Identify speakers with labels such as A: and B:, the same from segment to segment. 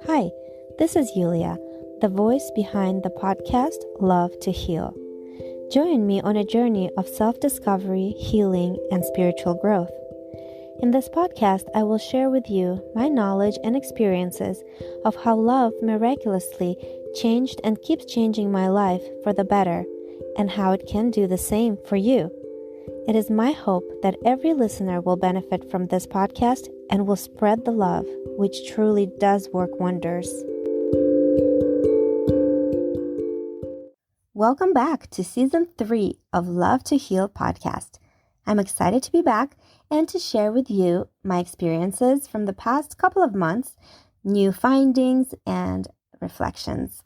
A: Hi, this is Yulia, the voice behind the podcast Love to Heal. Join me on a journey of self-discovery, healing, and spiritual growth. In this podcast, I will share with you my knowledge and experiences of how love miraculously changed and keeps changing my life for the better, and how it can do the same for you. It is my hope that every listener will benefit from this podcast and will spread the love, which truly does work wonders. Welcome back to Season 3 of Love to Heal podcast. I'm excited to be back and to share with you my experiences from the past couple of months, new findings, and reflections.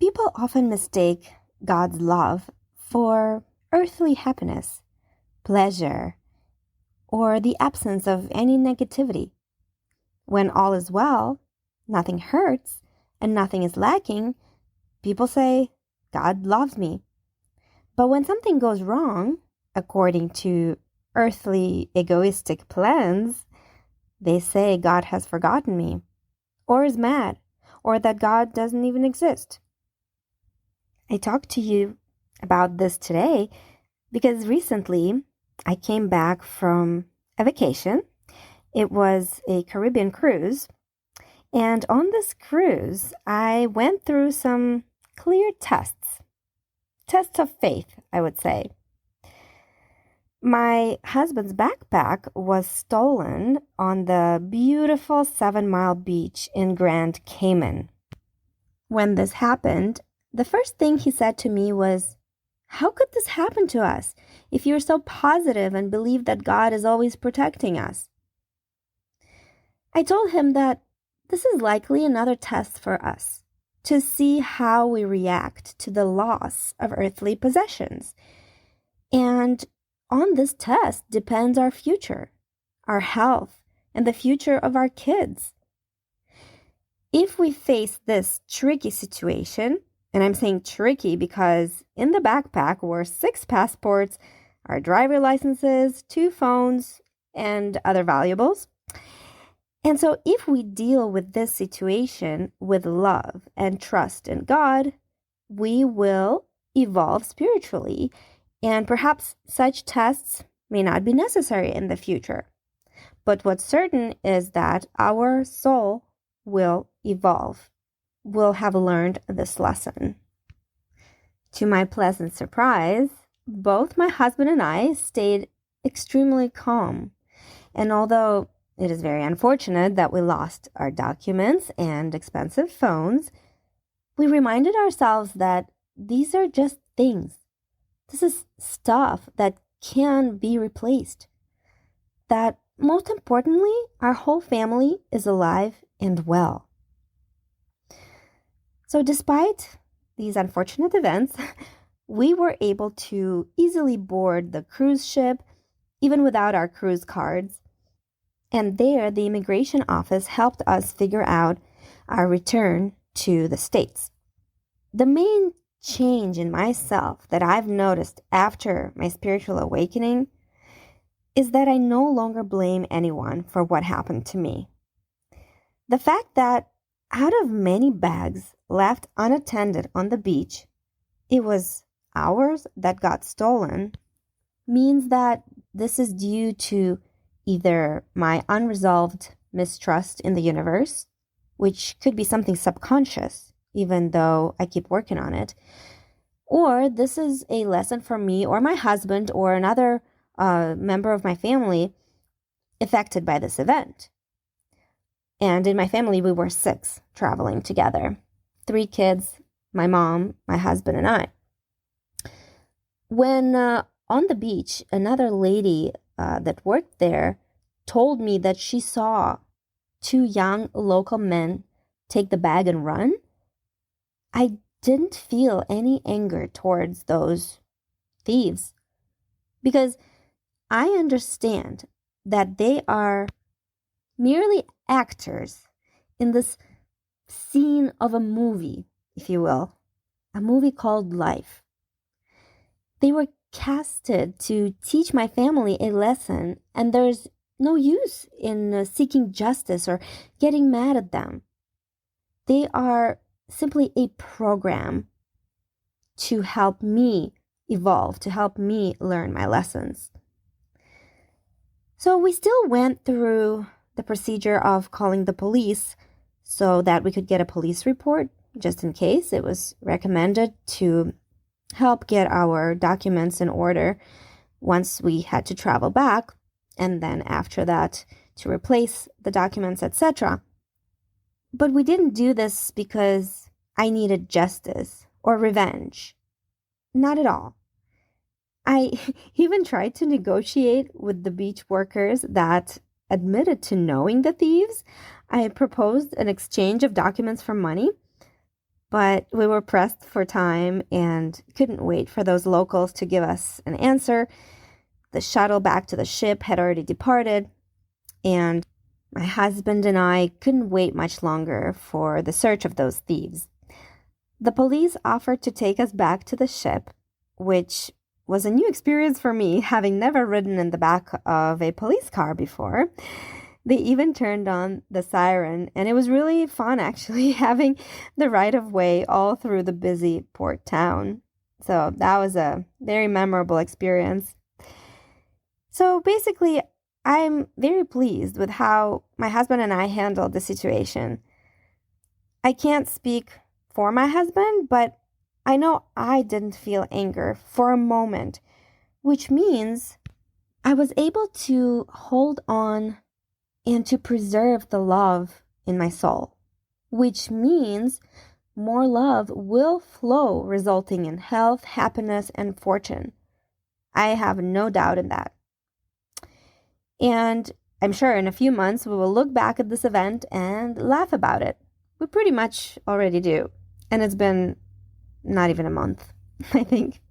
A: People often mistake God's love for earthly happiness, pleasure, or the absence of any negativity. When all is well, nothing hurts, and nothing is lacking, people say, God loves me. But when something goes wrong, according to earthly egoistic plans, they say God has forgotten me, or is mad, or that God doesn't even exist. I talked to you about this today because recently I came back from a vacation. It was a Caribbean cruise, and on this cruise I went through some clear tests of faith, I would say. My husband's backpack was stolen on the beautiful 7-mile beach in Grand Cayman. When this happened, the first thing he said to me was, "How could this happen to us if you're so positive and believe that God is always protecting us?" I told him that this is likely another test for us to see how we react to the loss of earthly possessions. And on this test depends our future, our health, and the future of our kids. If we face this tricky situation, and I'm saying tricky because in the backpack were 6 passports, our driver licenses, 2 phones, and other valuables. And so if we deal with this situation with love and trust in God, we will evolve spiritually, and perhaps such tests may not be necessary in the future. But what's certain is that our soul will evolve. We'll have learned this lesson. To my pleasant surprise, both my husband and I stayed extremely calm. And although it is very unfortunate that we lost our documents and expensive phones, we reminded ourselves that these are just things. This is stuff that can be replaced. That most importantly, our whole family is alive and well. So despite these unfortunate events, we were able to easily board the cruise ship, even without our cruise cards. And there, the immigration office helped us figure out our return to the States. The main change in myself that I've noticed after my spiritual awakening is that I no longer blame anyone for what happened to me. The fact that out of many bags left unattended on the beach, it was ours that got stolen, means that this is due to either my unresolved mistrust in the universe, which could be something subconscious, even though I keep working on it, or this is a lesson for me or my husband or another member of my family affected by this event. And in my family, we were 6 traveling together. 3 kids, my mom, my husband, and I. When on the beach, another lady that worked there told me that she saw 2 young local men take the bag and run, I didn't feel any anger towards those thieves because I understand that they are merely actors in this scene of a movie, if you will, a movie called life. They were casted to teach my family a lesson, and there's no use in seeking justice or getting mad at them. They are simply a program to help me evolve, to help me learn my lessons. So we still went through the procedure of calling the police so that we could get a police report, just in case. It was recommended to help get our documents in order once we had to travel back, and then after that to replace the documents, etc. But we didn't do this because I needed justice or revenge. Not at all. I even tried to negotiate with the beach workers that admitted to knowing the thieves. I proposed an exchange of documents for money, but we were pressed for time and couldn't wait for those locals to give us an answer. The shuttle back to the ship had already departed, and my husband and I couldn't wait much longer for the search of those thieves. The police offered to take us back to the ship, which was a new experience for me, having never ridden in the back of a police car before. They even turned on the siren, and it was really fun, actually, having the right-of-way all through the busy port town. So that was a very memorable experience. So basically, I'm very pleased with how my husband and I handled the situation. I can't speak for my husband, but I know I didn't feel anger for a moment, which means I was able to hold on and to preserve the love in my soul, which means more love will flow, resulting in health, happiness, and fortune. I have no doubt in that. And I'm sure in a few months we will look back at this event and laugh about it. We pretty much already do. And it's been not even a month, I think.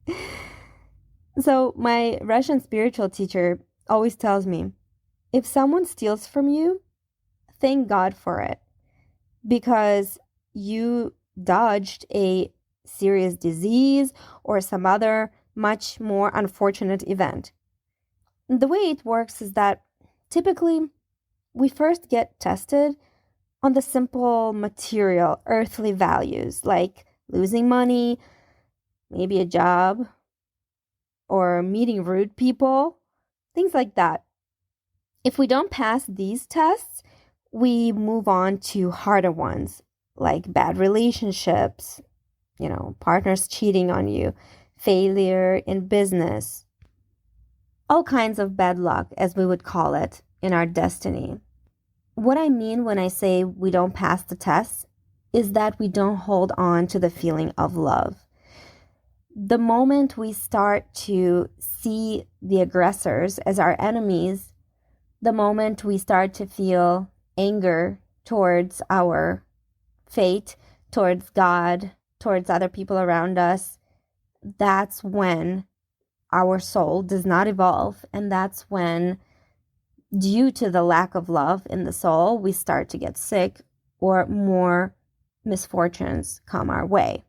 A: So my Russian spiritual teacher always tells me, if someone steals from you, thank God for it, because you dodged a serious disease or some other much more unfortunate event. The way it works is that typically we first get tested on the simple material, earthly values like losing money, maybe a job, or meeting rude people, things like that. If we don't pass these tests, we move on to harder ones, like bad relationships, partners cheating on you, failure in business, all kinds of bad luck, as we would call it, in our destiny. What I mean when I say we don't pass the tests is that we don't hold on to the feeling of love. The moment we start to see the aggressors as our enemies, the moment we start to feel anger towards our fate, towards God, towards other people around us, that's when our soul does not evolve. And that's when, due to the lack of love in the soul, we start to get sick or more misfortunes come our way.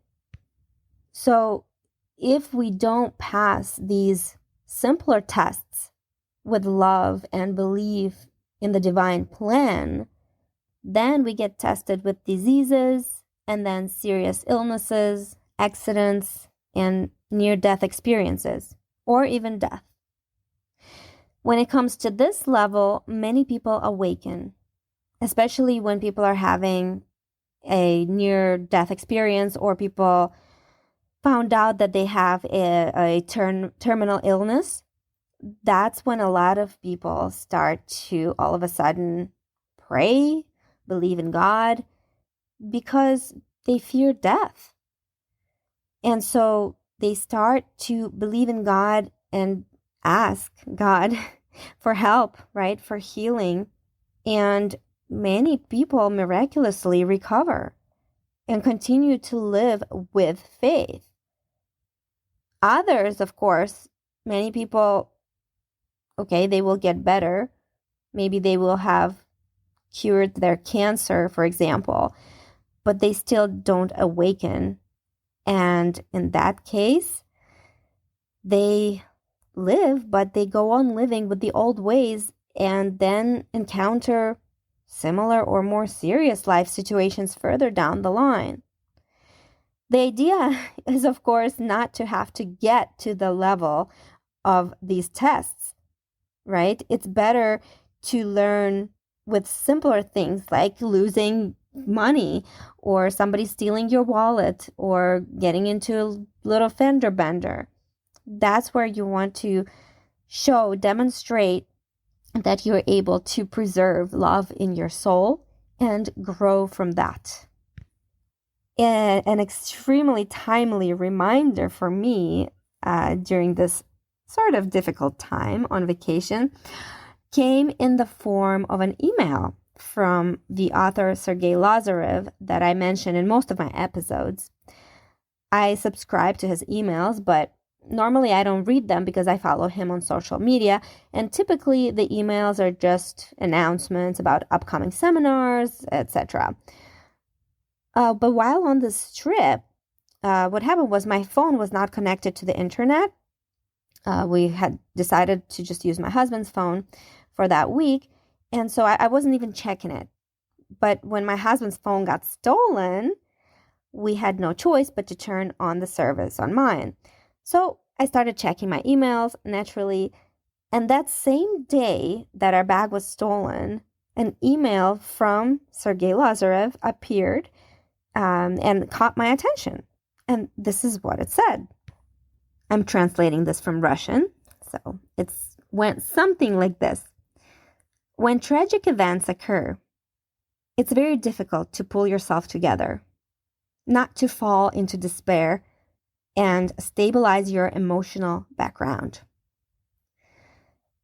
A: So if we don't pass these simpler tests with love and belief in the divine plan, then we get tested with diseases and then serious illnesses, accidents, and near-death experiences, or even death. When it comes to this level, many people awaken, especially when people are having a near-death experience or people found out that they have a terminal illness. That's when a lot of people start to all of a sudden pray, believe in God, because they fear death. And so they start to believe in God and ask God for help, right? For healing. And many people miraculously recover and continue to live with faith. Others, of course, many people, they will get better. Maybe they will have cured their cancer, for example, but they still don't awaken. And in that case, they live, but they go on living with the old ways and then encounter similar or more serious life situations further down the line. The idea is, of course, not to have to get to the level of these tests, right? It's better to learn with simpler things like losing money or somebody stealing your wallet or getting into a little fender bender. That's where you want to demonstrate that you're able to preserve love in your soul and grow from that. An extremely timely reminder for me during this sort of difficult time on vacation came in the form of an email from the author Sergei Lazarev that I mention in most of my episodes. I subscribe to his emails, but normally I don't read them because I follow him on social media, and typically the emails are just announcements about upcoming seminars, etc. But while on this trip, what happened was my phone was not connected to the internet. We had decided to just use my husband's phone for that week, and so I wasn't even checking it. But when my husband's phone got stolen, we had no choice but to turn on the service on mine. So I started checking my emails naturally, and that same day that our bag was stolen, an email from Sergei Lazarev appeared and caught my attention. And this is what it said. I'm translating this from Russian, so it went something like this. When tragic events occur, it's very difficult to pull yourself together, not to fall into despair, and stabilize your emotional background.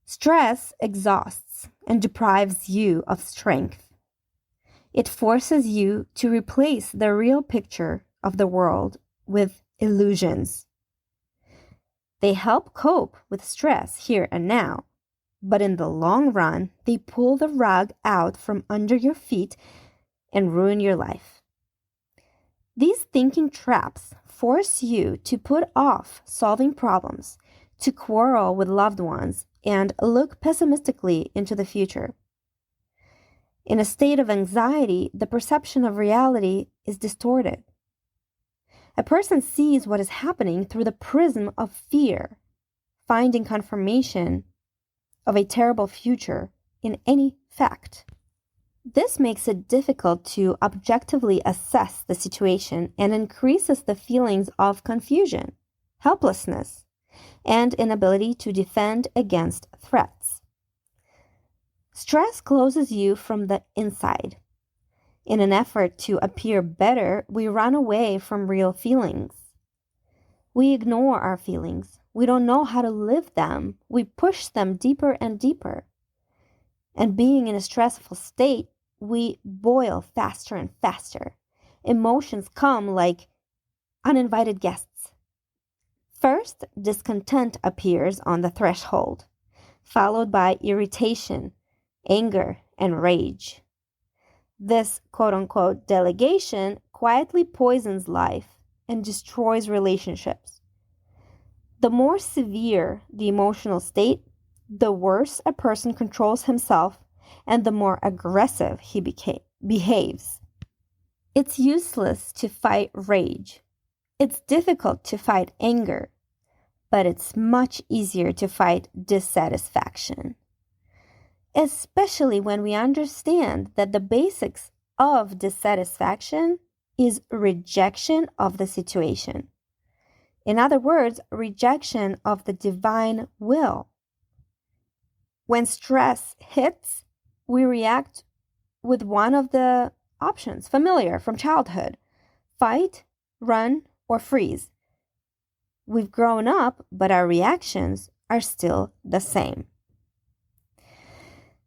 A: Stress exhausts and deprives you of strength. It forces you to replace the real picture of the world with illusions. They help cope with stress here and now, but in the long run, they pull the rug out from under your feet and ruin your life. These thinking traps force you to put off solving problems, to quarrel with loved ones, and look pessimistically into the future. In a state of anxiety, the perception of reality is distorted. A person sees what is happening through the prism of fear, finding confirmation of a terrible future in any fact. This makes it difficult to objectively assess the situation and increases the feelings of confusion, helplessness, and inability to defend against threats. Stress closes you from the inside. In an effort to appear better, we run away from real feelings. We ignore our feelings. We don't know how to live them. We push them deeper and deeper. And being in a stressful state, we boil faster and faster. Emotions come like uninvited guests. First, discontent appears on the threshold, followed by irritation, anger, and rage. This quote-unquote delegation quietly poisons life and destroys relationships. The more severe the emotional state, the worse a person controls himself and the more aggressive he behaves. It's useless to fight rage. It's difficult to fight anger, but it's much easier to fight dissatisfaction. Especially when we understand that the basics of dissatisfaction is rejection of the situation. In other words, rejection of the divine will. When stress hits, we react with one of the options, familiar from childhood: fight, run, or freeze. We've grown up, but our reactions are still the same.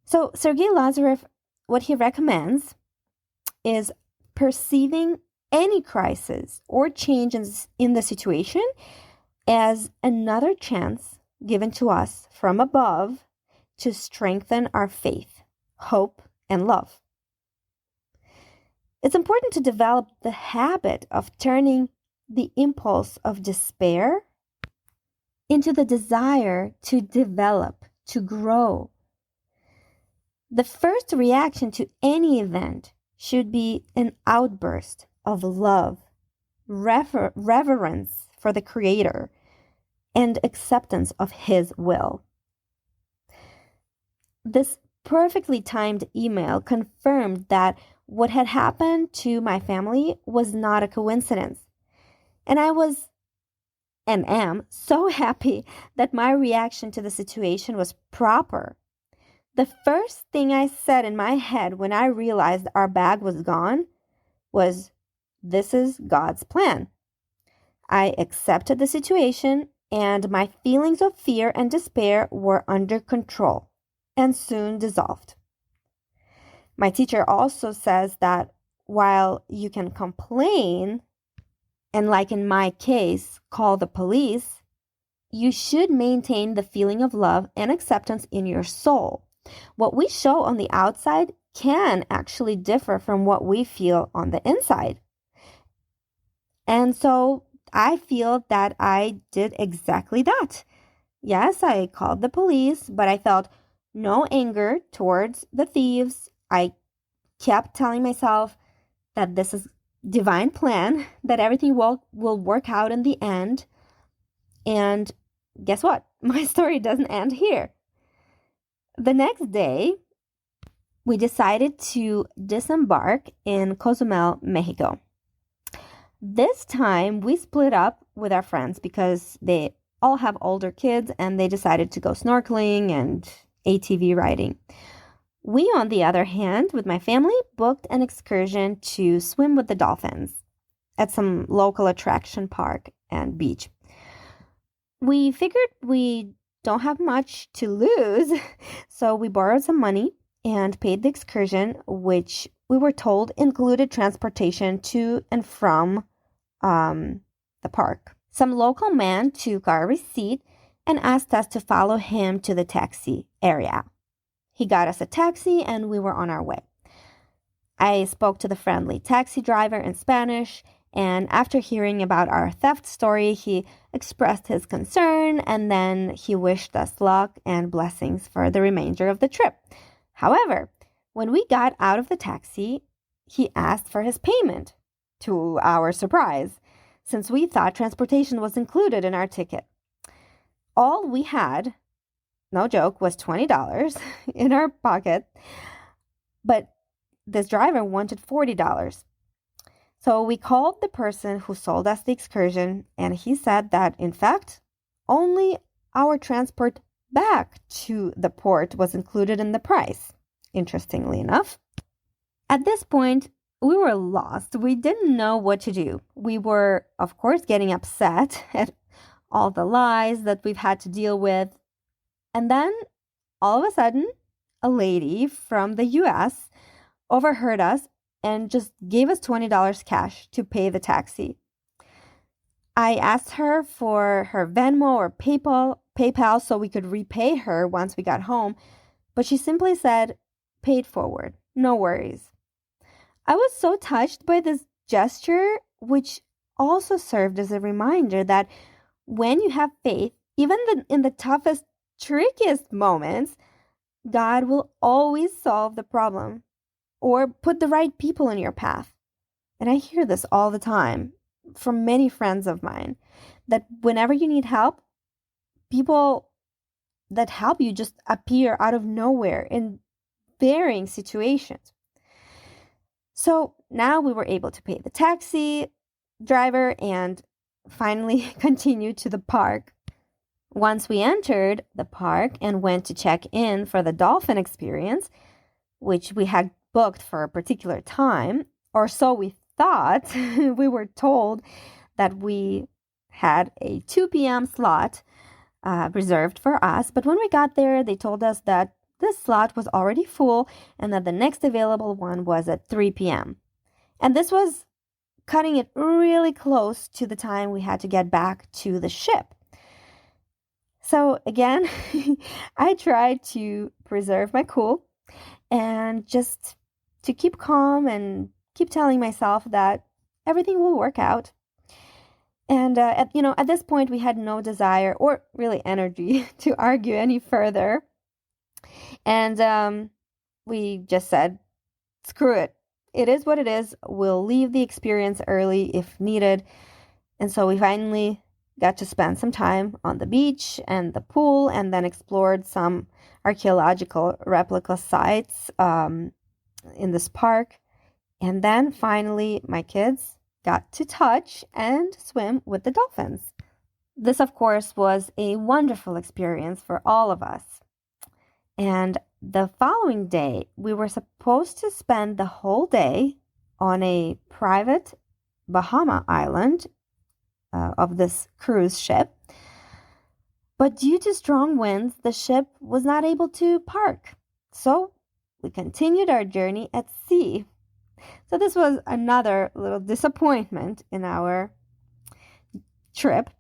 A: So Sergei Lazarev, what he recommends is perceiving any crisis or changes in the situation as another chance given to us from above to strengthen our faith, hope, and love. It's important to develop the habit of turning the impulse of despair into the desire to develop, to grow. The first reaction to any event should be an outburst of love, reverence for the Creator, and acceptance of His will. This perfectly timed email confirmed that what had happened to my family was not a coincidence. And I was and am so happy that my reaction to the situation was proper. The first thing I said in my head when I realized our bag was gone was, "This is God's plan." I accepted the situation, and my feelings of fear and despair were under control and soon dissolved. My teacher also says that while you can complain, and like in my case, call the police, you should maintain the feeling of love and acceptance in your soul. What we show on the outside can actually differ from what we feel on the inside. And so I feel that I did exactly that. Yes, I called the police, but I felt no anger towards the thieves. I kept telling myself that this is divine plan, that everything will work out in the end. And guess what? My story doesn't end here. The next day, we decided to disembark in Cozumel, Mexico. This time, we split up with our friends because they all have older kids and they decided to go snorkeling and ATV riding. We, on the other hand, with my family, booked an excursion to swim with the dolphins at some local attraction park and beach. We figured we don't have much to lose, so we borrowed some money and paid the excursion, which we were told included transportation to and from the park. Some local man took our receipt and asked us to follow him to the taxi area. He got us a taxi and we were on our way. I spoke to the friendly taxi driver in Spanish, and after hearing about our theft story, he expressed his concern and then he wished us luck and blessings for the remainder of the trip. However, when we got out of the taxi, he asked for his payment, to our surprise, since we thought transportation was included in our ticket. All we had, no joke, was $20 in our pocket, but this driver wanted $40. So we called the person who sold us the excursion, and he said that, in fact, only our transport back to the port was included in the price, interestingly enough. At this point, we were lost. We didn't know what to do. We were, of course, getting upset at all the lies that we've had to deal with. And then, all of a sudden, a lady from the US overheard us and just gave us $20 cash to pay the taxi. I asked her for her Venmo or PayPal so we could repay her once we got home, but she simply said, "Paid forward, no worries." I was so touched by this gesture, which also served as a reminder that when you have faith, even in the toughest, trickiest moments, God will always solve the problem or put the right people in your path. And I hear this all the time from many friends of mine, that whenever you need help, people that help you just appear out of nowhere in varying situations. So now we were able to pay the taxi driver and finally continue to the park. Once we entered the park and went to check in for the dolphin experience, which we had booked for a particular time, or so we thought. We were told that we had a 2 p.m. slot reserved for us, but when we got there, they told us that this slot was already full and that the next available one was at 3 p.m. And this was cutting it really close to the time we had to get back to the ship. So again, I tried to preserve my cool and just to keep calm and keep telling myself that everything will work out. And at this point, we had no desire or really energy to argue any further. And we just said, screw it. It is what it is. We'll leave the experience early if needed. And so we finally got to spend some time on the beach and the pool, and then explored some archaeological replica sites in this park. And then finally, my kids got to touch and swim with the dolphins. This, of course, was a wonderful experience for all of us. And the following day, we were supposed to spend the whole day on a private Bahama island of this cruise ship. But due to strong winds, the ship was not able to park. So we continued our journey at sea. So this was another little disappointment in our trip.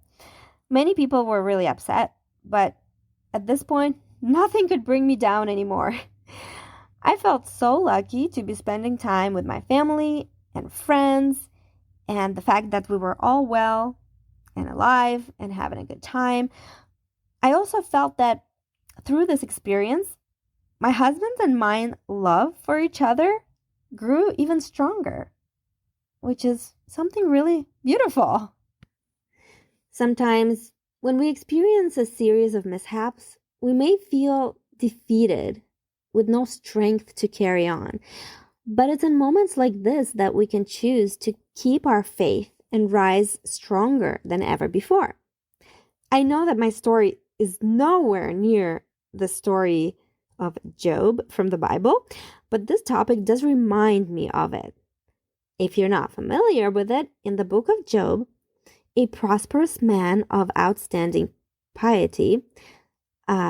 A: Many people were really upset, but at this point, nothing could bring me down anymore. I felt so lucky to be spending time with my family and friends, and the fact that we were all well and alive and having a good time. I also felt that through this experience, my husband's and mine love for each other grew even stronger, which is something really beautiful. Sometimes when we experience a series of mishaps, we may feel defeated with no strength to carry on. But it's in moments like this that we can choose to keep our faith and rise stronger than ever before. I know that my story is nowhere near the story of Job from the Bible, but this topic does remind me of it. If you're not familiar with it, in the book of Job, a prosperous man of outstanding piety,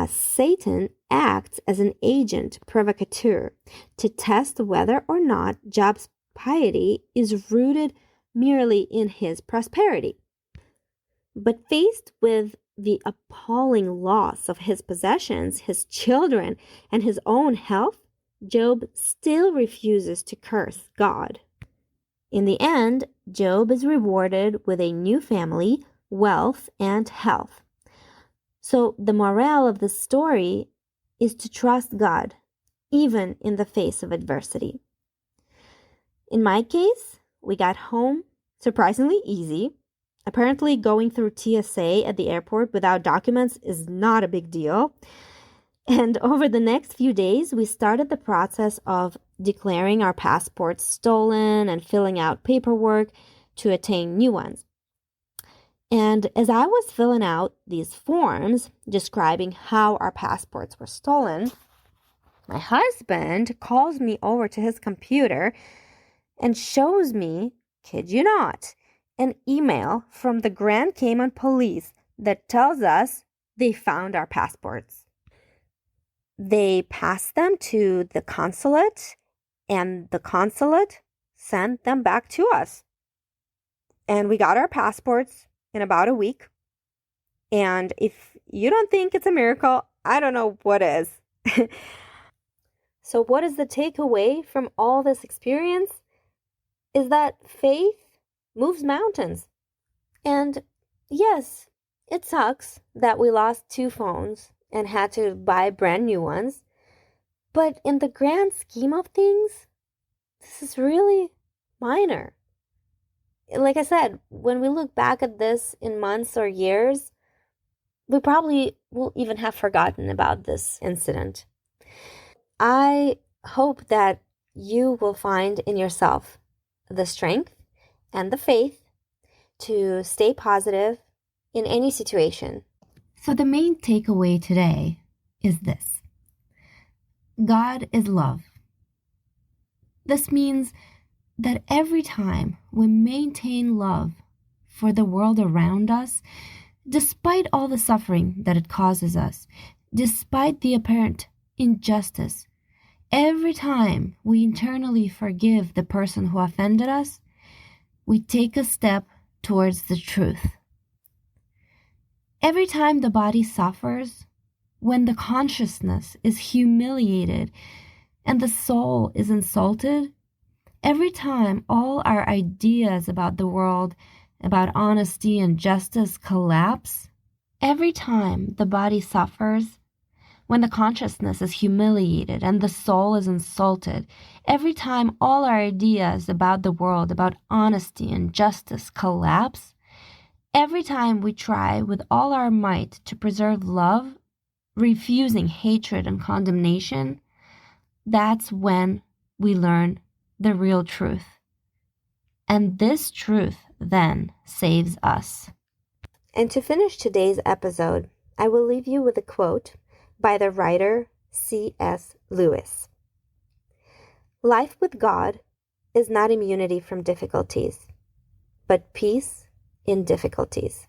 A: Satan acts as an agent provocateur to test whether or not Job's piety is rooted merely in his prosperity. But faced with the appalling loss of his possessions, his children, and his own health, Job still refuses to curse God. In the end, Job is rewarded with a new family, wealth, and health. So the morale of the story is to trust God, even in the face of adversity. In my case, we got home surprisingly easy. Apparently, going through TSA at the airport without documents is not a big deal. And over the next few days, we started the process of declaring our passports stolen and filling out paperwork to attain new ones. And as I was filling out these forms describing how our passports were stolen, my husband calls me over to his computer and shows me, kid you not, an email from the Grand Cayman police that tells us they found our passports. They passed them to the consulate, and the consulate sent them back to us. And we got our passports in about a week. And if you don't think it's a miracle, I don't know what is. So what is the takeaway from all this experience? Is that faith moves mountains. And yes, it sucks that we lost 2 phones and had to buy brand new ones. But in the grand scheme of things, this is really minor. Like I said, when we look back at this in months or years, we probably will even have forgotten about this incident. I hope that you will find in yourself the strength and the faith to stay positive in any situation. So the main takeaway today is this: God is love. This means that every time we maintain love for the world around us, despite all the suffering that it causes us, despite the apparent injustice, every time we internally forgive the person who offended us, we take a step towards the truth. Every time the body suffers, when the consciousness is humiliated and the soul is insulted, every time all our ideas about the world, about honesty and justice collapse, every time the body suffers, when the consciousness is humiliated and the soul is insulted, every time all our ideas about the world, about honesty and justice collapse, every time we try with all our might to preserve love, refusing hatred and condemnation, that's when we learn the real truth. And this truth then saves us. And to finish today's episode, I will leave you with a quote by the writer C.S. Lewis. Life with God is not immunity from difficulties, but peace in difficulties.